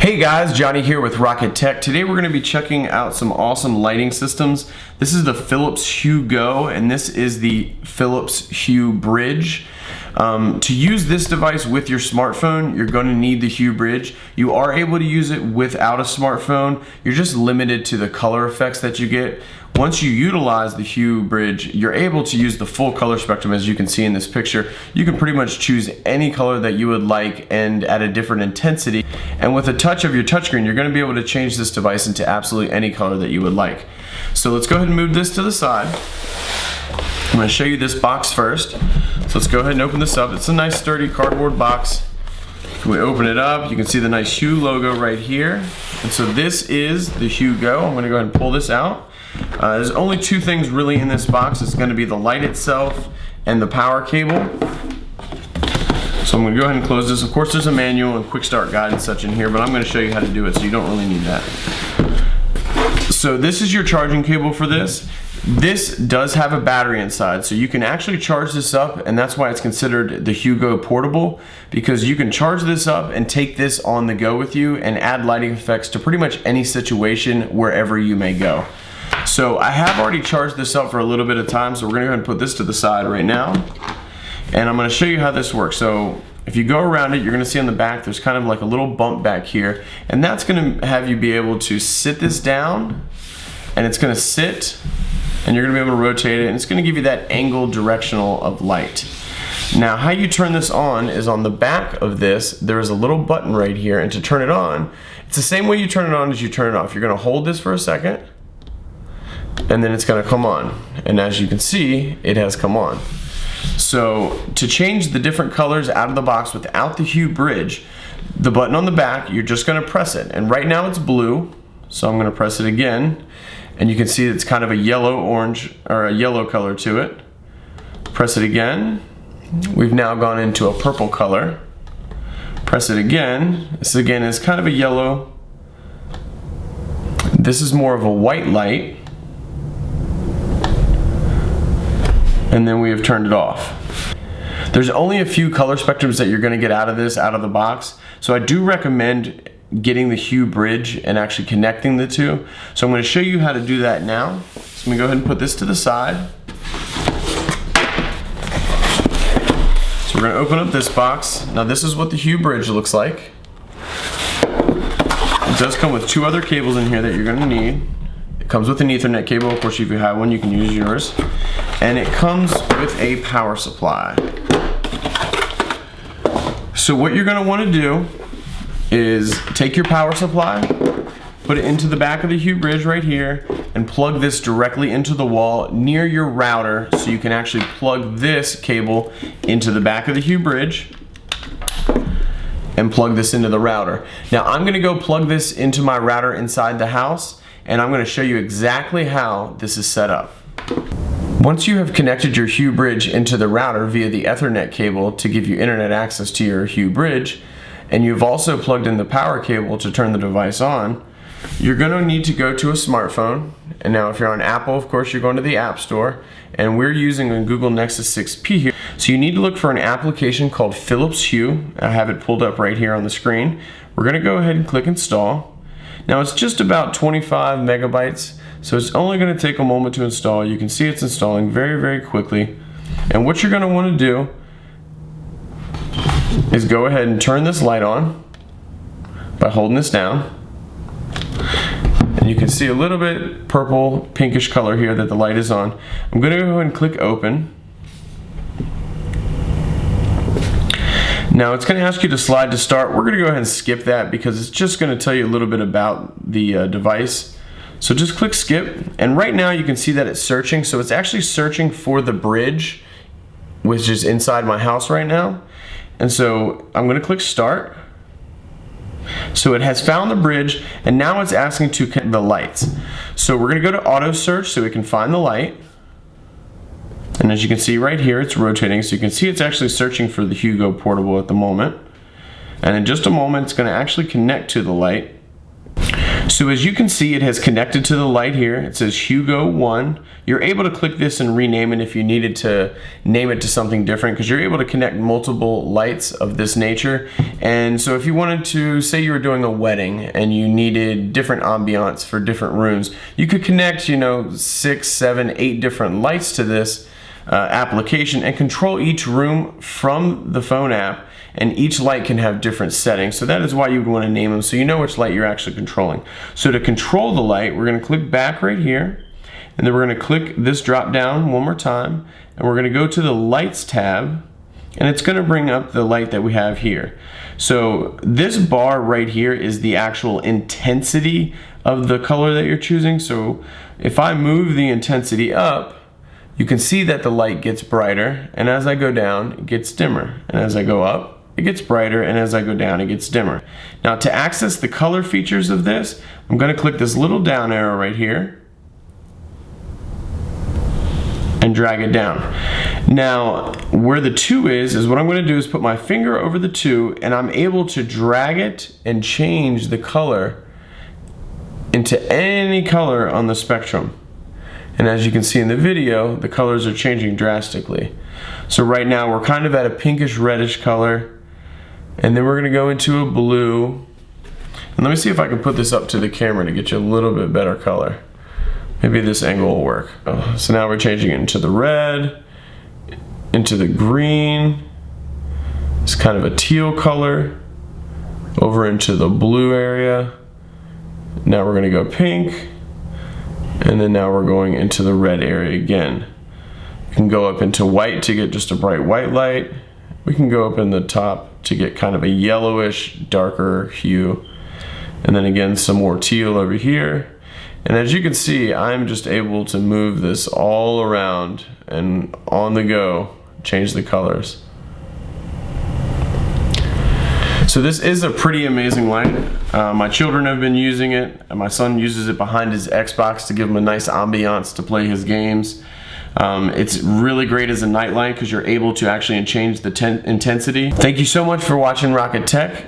Hey guys, Johnny here with Rocket Tech. Today we're going to be checking out some awesome lighting systems. This is the Philips Hue Go and this is the Philips Hue Bridge. To use this device with your smartphone, you're going to need the Hue Bridge. You are able to use it without a smartphone. You're just limited to the color effects that you get. Once you utilize the Hue Bridge, you're able to use the full color spectrum as you can see in this picture. You can pretty much choose any color that you would like and at a different intensity. And with a touch of your touchscreen, you're going to be able to change this device into absolutely any color that you would like. So let's go ahead and move this to the side. I'm going to show you this box first. So let's go ahead and open this up. It's a nice sturdy cardboard box. When we open it up, you can see the nice Hue logo right here. And so this is the Hue Go. I'm going to go ahead and pull this out. There's only two things really in this box. It's going to be the light itself and the power cable. So I'm going to go ahead and close this. Of course there's a manual and quick start guide and such in here, but I'm going to show you how to do it, so you don't really need that. So this is your charging cable for this. This does have a battery inside, so you can actually charge this up, and that's why it's considered the Hue Go portable, because you can charge this up and take this on the go with you and add lighting effects to pretty much any situation wherever you may go. So I have already charged this up for a little bit of time, so we're gonna go ahead and put this to the side right now. And I'm gonna show you how this works. So if you go around it, you're gonna see on the back, there's kind of like a little bump back here, and that's gonna have you be able to sit this down, and it's gonna sit, and you're gonna be able to rotate it, and it's gonna give you that angled directional of light. Now, how you turn this on is on the back of this, there is a little button right here, and to turn it on, it's the same way you turn it on as you turn it off. You're gonna hold this for a second, and then it's gonna come on. And as you can see, it has come on. So to change the different colors out of the box without the Hue Bridge, the button on the back, you're just gonna press it. And right now it's blue, so I'm gonna press it again. And you can see it's kind of a yellow orange, or a yellow color to it. Press it again. We've now gone into a purple color. Press it again. This again is kind of a yellow. This is more of a white light. And then we have turned it off. There's only a few color spectrums that you're going to get out of this, out of the box. So I do recommend getting the Hue Bridge and actually connecting the two. So I'm going to show you how to do that now. So I'm going to go ahead and put this to the side. So we're going to open up this box. Now this is what the Hue Bridge looks like. It does come with two other cables in here that you're going to need. It comes with an Ethernet cable. Of course, if you have one, you can use yours. And it comes with a power supply. So what you're going to want to do is take your power supply, put it into the back of the Hue Bridge right here, and plug this directly into the wall near your router, so you can actually plug this cable into the back of the Hue Bridge and plug this into the router. Now I'm going to go plug this into my router inside the house, and I'm going to show you exactly how this is set up. Once you have connected your Hue Bridge into the router via the Ethernet cable to give you internet access to your Hue Bridge, and you've also plugged in the power cable to turn the device on, you're going to need to go to a smartphone. And now if you're on Apple, of course, you're going to the App Store, and we're using a Google Nexus 6P here. So you need to look for an application called Philips Hue. I have it pulled up right here on the screen. We're going to go ahead and click install. Now it's just about 25 megabytes. So it's only going to take a moment to install. You can see it's installing very, very quickly. And what you're going to want to do is go ahead and turn this light on by holding this down. And you can see a little bit purple, pinkish color here that the light is on. I'm going to go ahead and click open. Now it's going to ask you to slide to start. We're going to go ahead and skip that because it's just going to tell you a little bit about the device. So just click skip, and right now you can see that it's searching. So it's actually searching for the bridge, which is inside my house right now. And so I'm going to click start. So it has found the bridge, and now it's asking to connect the lights. So we're going to go to auto search so we can find the light. And as you can see right here, it's rotating, so you can see it's actually searching for the Hue Go portable at the moment. And in just a moment, it's going to actually connect to the light. So as you can see, it has connected to the light here. It says Hue Go 1. You're able to click this and rename it if you needed to name it to something different, because you're able to connect multiple lights of this nature. And so if you wanted to, say you were doing a wedding and you needed different ambiance for different rooms, you could connect, 6, 7, 8 different lights to this application and control each room from the phone app, and each light can have different settings. So that is why you would want to name them, so you know which light you're actually controlling. So to control the light, we're going to click back right here, and then we're going to click this drop down one more time, and we're going to go to the lights tab, and it's going to bring up the light that we have here. So this bar right here is the actual intensity of the color that you're choosing. So if I move the intensity up, you can see that the light gets brighter, and as I go down, it gets dimmer. And as I go up, it gets brighter, and as I go down, it gets dimmer. Now to access the color features of this, I'm going to click this little down arrow right here and drag it down. Now where the 2 is what I'm going to do is put my finger over the 2, and I'm able to drag it and change the color into any color on the spectrum. And as you can see in the video, the colors are changing drastically. So right now we're kind of at a pinkish reddish color, and then we're going to go into a blue. And let me see if I can put this up to the camera to get you a little bit better color. Maybe this angle will work. So now we're changing it into the red, into the green. It's kind of a teal color, over into the blue area. Now we're going to go pink. And then now we're going into the red area again. You can go up into white to get just a bright white light. We can go up in the top to get kind of a yellowish, darker hue. And then again, some more teal over here. And as you can see, I'm just able to move this all around and on the go, change the colors. So this is a pretty amazing light. My children have been using it. My son uses it behind his Xbox to give him a nice ambiance to play his games. It's really great as a night light because you're able to actually change the intensity. Thank you so much for watching Rocket Tech.